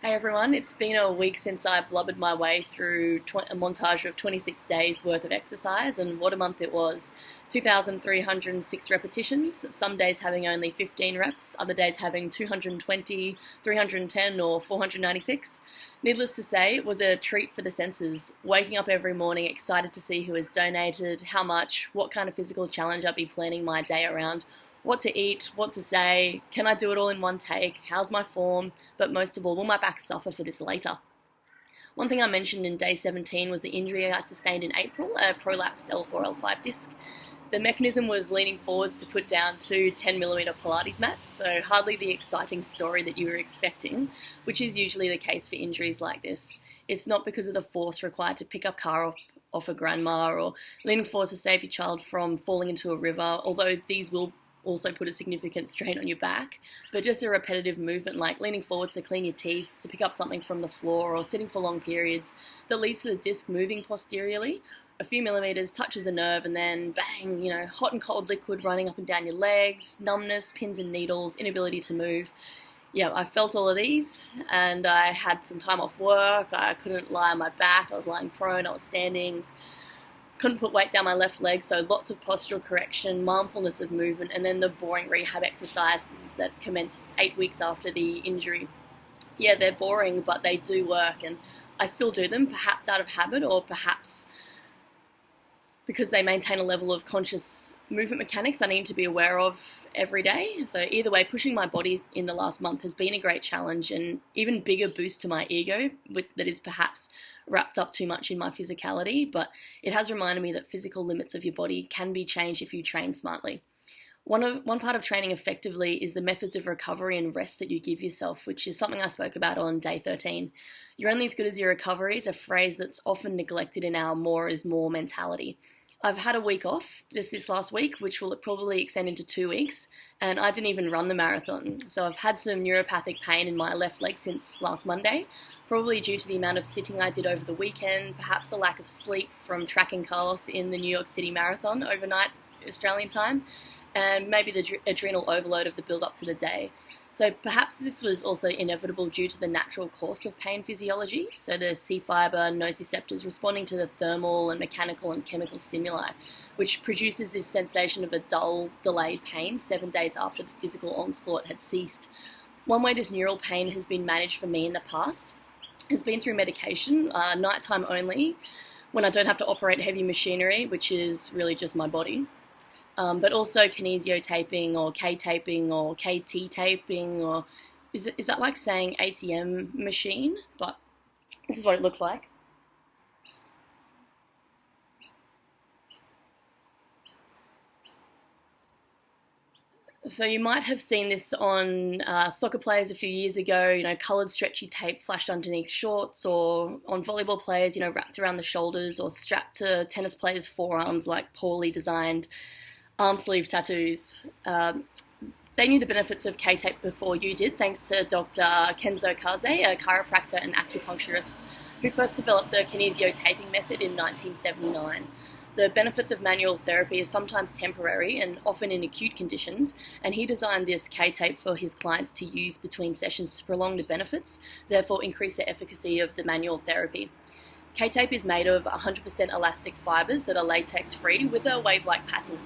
Hey everyone, it's been a week since I blubbered my way through a montage of 26 days worth of exercise, and what a month it was. 2,306 repetitions, some days having only 15 reps, other days having 220, 310 or 496. Needless to say, it was a treat for the senses, waking up every morning excited to see who has donated, how much, what kind of physical challenge I'd be planning my day around, what to eat, what to say, can I do it all in one take, how's my form, but most of all, will my back suffer for this later? One thing I mentioned in day 17 was the injury I sustained in April, a prolapsed L4-L5 disc. The mechanism was leaning forwards to put down two 10mm Pilates mats, so hardly the exciting story that you were expecting, which is usually the case for injuries like this. It's not because of the force required to pick up car off a grandma or leaning forwards to save your child from falling into a river, although these will also put a significant strain on your back, but just a repetitive movement like leaning forwards to clean your teeth, to pick up something from the floor, or sitting for long periods that leads to the disc moving posteriorly. A few millimeters touches a nerve and then bang, hot and cold liquid running up and down your legs, numbness, pins and needles, inability to move. Yeah, I felt all of these, and I had some time off work. I couldn't lie on my back. I was lying prone, I was standing, couldn't put weight down my left leg, so lots of postural correction, mindfulness of movement, and then the boring rehab exercises that commenced 8 weeks after the injury. Yeah, they're boring, but they do work, and I still do them, perhaps out of habit or perhaps because they maintain a level of conscious movement mechanics I need to be aware of every day. So either way, pushing my body in the last month has been a great challenge and even bigger boost to my ego that is perhaps wrapped up too much in my physicality, but it has reminded me that physical limits of your body can be changed if you train smartly. One part of training effectively is the methods of recovery and rest that you give yourself, which is something I spoke about on day 13. You're only as good as your recovery is a phrase that's often neglected in our more is more mentality. I've had a week off just this last week, which will probably extend into 2 weeks, and I didn't even run the marathon. So I've had some neuropathic pain in my left leg since last Monday, probably due to the amount of sitting I did over the weekend, perhaps a lack of sleep from tracking Carlos in the New York City Marathon overnight Australian time, and maybe the adrenal overload of the build-up to the day. So perhaps this was also inevitable due to the natural course of pain physiology, so the C-fiber nociceptors responding to the thermal and mechanical and chemical stimuli, which produces this sensation of a dull, delayed pain 7 days after the physical onslaught had ceased. One way this neural pain has been managed for me in the past has been through medication, nighttime only, when I don't have to operate heavy machinery, which is really just my body. But also kinesiotaping or K-taping or KT taping, or is that like saying ATM machine? But this is what it looks like. So you might have seen this on soccer players a few years ago, coloured stretchy tape flashed underneath shorts, or on volleyball players, wrapped around the shoulders or strapped to tennis players' forearms like poorly designed arm sleeve tattoos. They knew the benefits of K-tape before you did, thanks to Dr. Kenzo Kase, a chiropractor and acupuncturist, who first developed the kinesiotaping method in 1979. The benefits of manual therapy are sometimes temporary and often in acute conditions, and he designed this K-tape for his clients to use between sessions to prolong the benefits, therefore increase the efficacy of the manual therapy. K-tape is made of 100% elastic fibres that are latex-free with a wave-like pattern,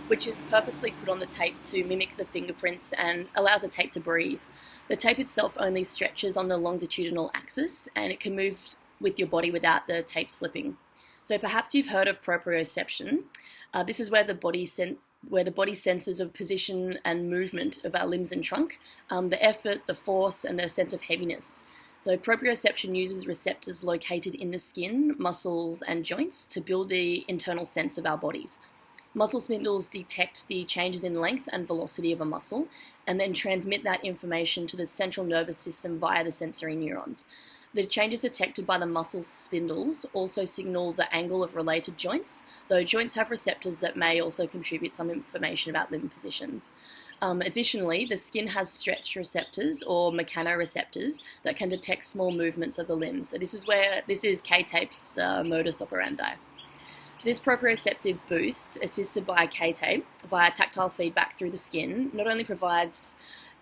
which is purposely put on the tape to mimic the fingerprints and allows the tape to breathe. The tape itself only stretches on the longitudinal axis, and it can move with your body without the tape slipping. So perhaps you've heard of proprioception. This is where the body senses of position and movement of our limbs and trunk, the effort, the force, and the sense of heaviness. So proprioception uses receptors located in the skin, muscles, and joints to build the internal sense of our bodies. Muscle spindles detect the changes in length and velocity of a muscle and then transmit that information to the central nervous system via the sensory neurons. The changes detected by the muscle spindles also signal the angle of related joints, though joints have receptors that may also contribute some information about limb positions. Additionally, the skin has stretch receptors or mechanoreceptors that can detect small movements of the limbs. So this is K-tape's modus operandi. This proprioceptive boost, assisted by K-tape via tactile feedback through the skin, not only provides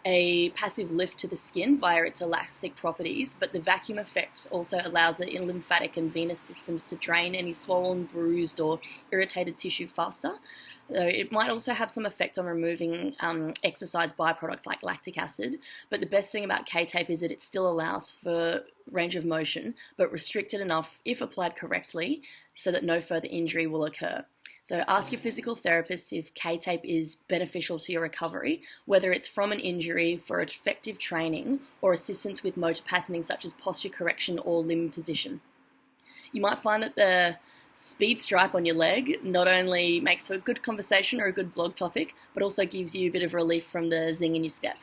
a passive lift to the skin via its elastic properties, but the vacuum effect also allows the lymphatic and venous systems to drain any swollen, bruised, or irritated tissue faster. So it might also have some effect on removing exercise byproducts like lactic acid, but the best thing about K-tape is that it still allows for range of motion, but restricted enough if applied correctly so that no further injury will occur. So ask your physical therapist if K-tape is beneficial to your recovery, whether it's from an injury, for effective training, or assistance with motor patterning such as posture correction or limb position. You might find that the speed stripe on your leg not only makes for a good conversation or a good blog topic, but also gives you a bit of relief from the zing in your step.